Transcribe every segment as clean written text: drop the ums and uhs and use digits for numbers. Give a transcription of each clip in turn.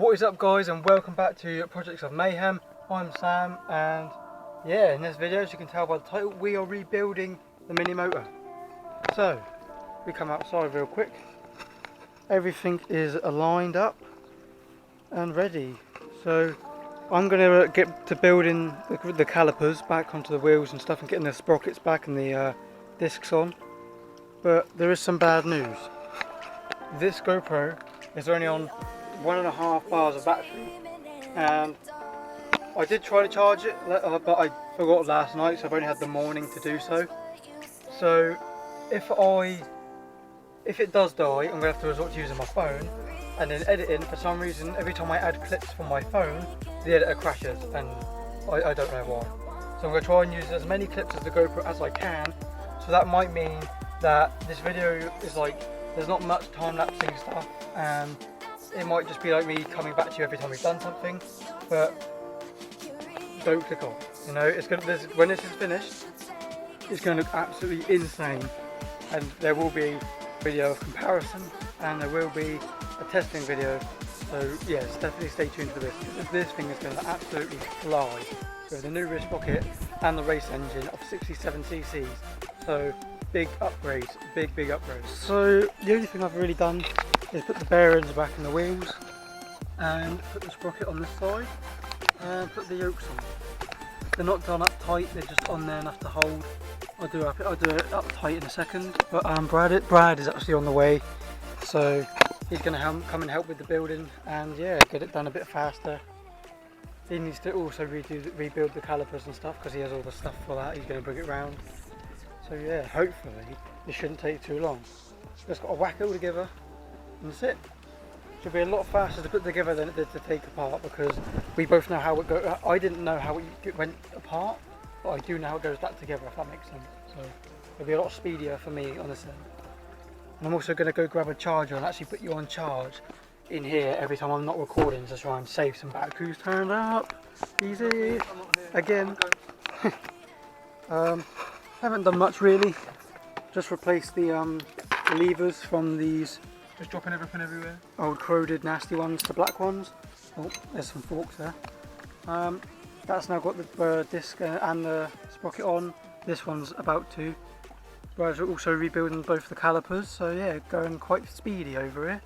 What is up guys, and welcome back to Projects of Mayhem. I'm Sam, and yeah, in this video, as you can tell by the title, we are rebuilding the mini motor. So we come outside real quick. Everything is lined up and ready. So I'm going to get to building the calipers back onto the wheels and stuff, and getting the sprockets back and the discs on. But there is some bad news. This GoPro is only on 1.5 bars of battery, and I did try to charge it, but I forgot last night, so I've only had the morning to do so. So if it does die, I'm going to have to resort to using my phone, and then editing. For some reason, every time I add clips from my phone, the editor crashes, and I don't know why. So I'm going to try and use as many clips of the GoPro as I can. So that might mean that this video is like, there's not much time-lapsing stuff, and it might just be like me coming back to you every time we've done something. But don't click off. You know, it's gonna. When this is finished, it's going to look absolutely insane, and there will be a video of comparison, and there will be a testing video. So yes, definitely stay tuned for this. This thing is going to absolutely fly with the new rear sprocket and the race engine of 67 cc's. So big upgrades, big upgrades. So the only thing I've really done is put the bearings back in the wheels, and put the sprocket on this side, and put the yokes on. They're not done up tight, they're just on there enough to hold. I'll do it up tight in a second. But Brad is actually on the way, so he's going to come and help with the building, and yeah, get it done a bit faster. He needs to also rebuild the calipers and stuff, because he has all the stuff for that. He's going to bring it round. So yeah, hopefully it shouldn't take too long. Just got to whack it all together, and that's it. Should be a lot faster to put together than it did to take apart, because we both know how it goes. I didn't know how it went apart, but I do know how it goes back together, if that makes sense. So it'll be a lot speedier for me on this end. And I'm also going to go grab a charger and actually put you on charge in here every time I'm not recording, to try and save some batteries. Turned up, easy again. Haven't done much really. Just replaced the levers from these. Just dropping everything everywhere. Old corroded nasty ones to black ones. Oh, there's some forks there. That's now got the disc and the sprocket on. This one's about to. Whereas we're also rebuilding both the calipers, so yeah, going quite speedy over here.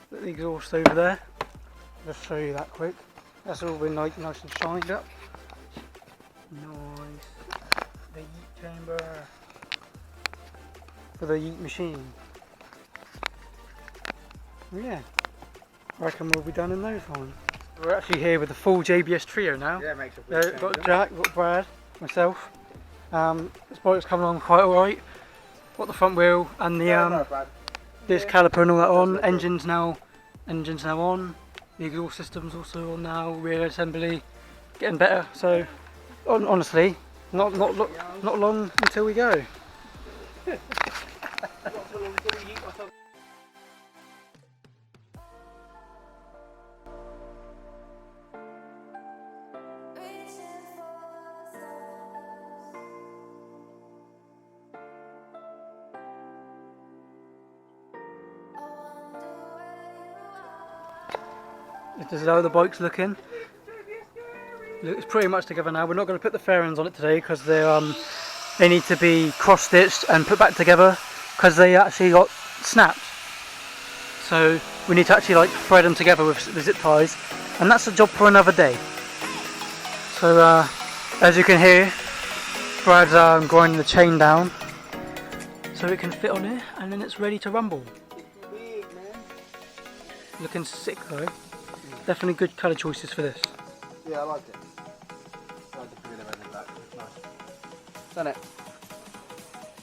Put the exhaust over there. Just show you that quick. That's all been nice and shined up. Nice. The yeet chamber for the yeet machine. Yeah, I reckon we'll be done in no time. We're actually here with the full JBS trio now. Yeah, makes a got Jack, got Brad, myself. This bike's coming along quite alright. Got the front wheel and the this caliper and all that on. Engine's now on. The exhaust system's also on now. Rear assembly getting better. So honestly, not long until we go. This is how the bike's looking. It's pretty much together now. We're not going to put the fairings on it today, because they need to be cross-stitched and put back together, because they actually got snapped. So we need to actually like thread them together with the zip ties, and that's a job for another day. So as you can hear, Brad's grinding the chain down so it can fit on here, and then it's ready to rumble. Looking sick though. Definitely good colour choices for this. Yeah, I like it. I like the green and red and black. It's nice. Done it.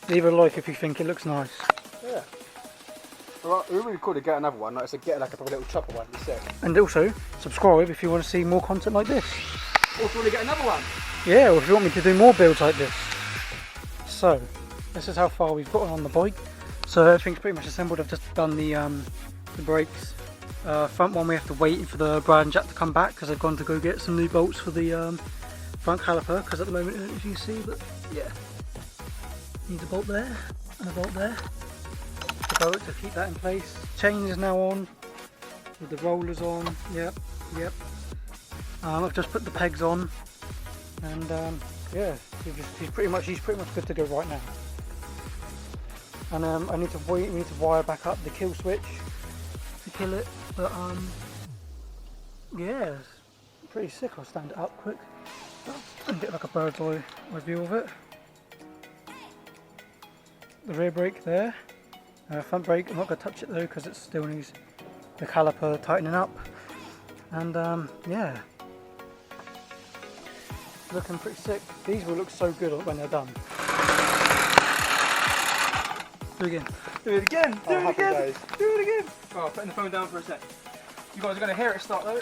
Leave a like if you think it looks nice. Yeah. Alright, we really cool to get another one. Like I said, get like a proper little chopper one. That's it. And also subscribe if you want to see more content like this. Or if you want to get another one. Yeah, or if you want me to do more builds like this. So this is how far we've gotten on the bike. So everything's pretty much assembled. I've just done the brakes. Front one we have to wait for the Brad and Jack to come back, because they've gone to go get some new bolts for the front caliper, because at the moment, if you see, but yeah, needs a bolt there and a bolt there. The bolt to keep that in place. Chain is now on. with the rollers on. Yep. I've just put the pegs on, and yeah, he's pretty much good to go right now. And we need to wire back up the kill switch to kill it. But yeah, it's pretty sick. I'll stand it up quick and get like a bird's eye view of it. The rear brake there. Front brake, I'm not going to touch it though because it still needs the caliper tightening up. And yeah, looking pretty sick. These will look so good when they're done. Do it again. Do it again. Do it again. Days. Do it again. Oh, putting the phone down for a sec. You guys are going to hear it start though.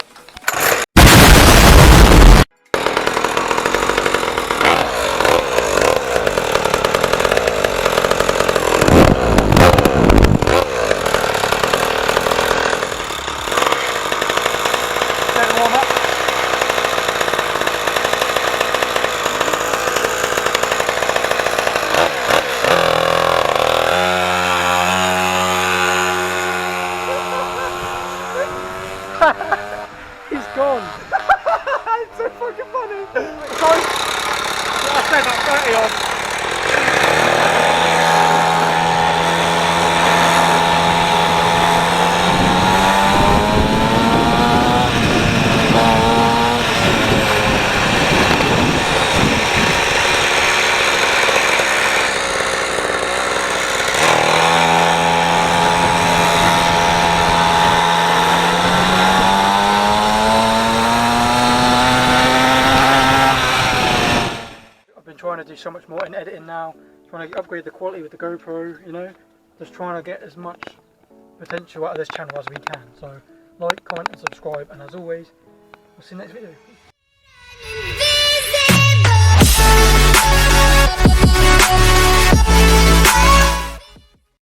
He's gone. It's so fucking funny. I'll say about 30 on. Trying to do so much more in editing now, trying to upgrade the quality with the GoPro, you know, just trying to get as much potential out of this channel as we can. So like, comment and subscribe, and as always, we'll see you next video.